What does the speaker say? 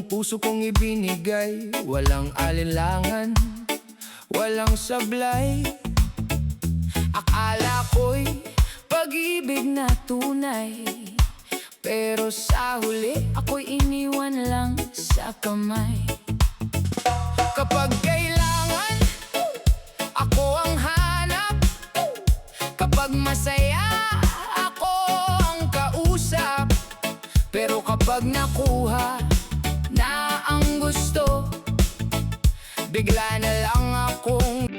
puso kong ibinigay. Walang alinlangan, walang sablay. Akala ko'y pag-ibig na tunay, pero sa huli ako'y iniwan lang sa kamay. Kapag kailangan, ako ang hanap. Kapag masaya, ako ang kausap. Pero kapag nakuha na ang gusto, bigla na lang akong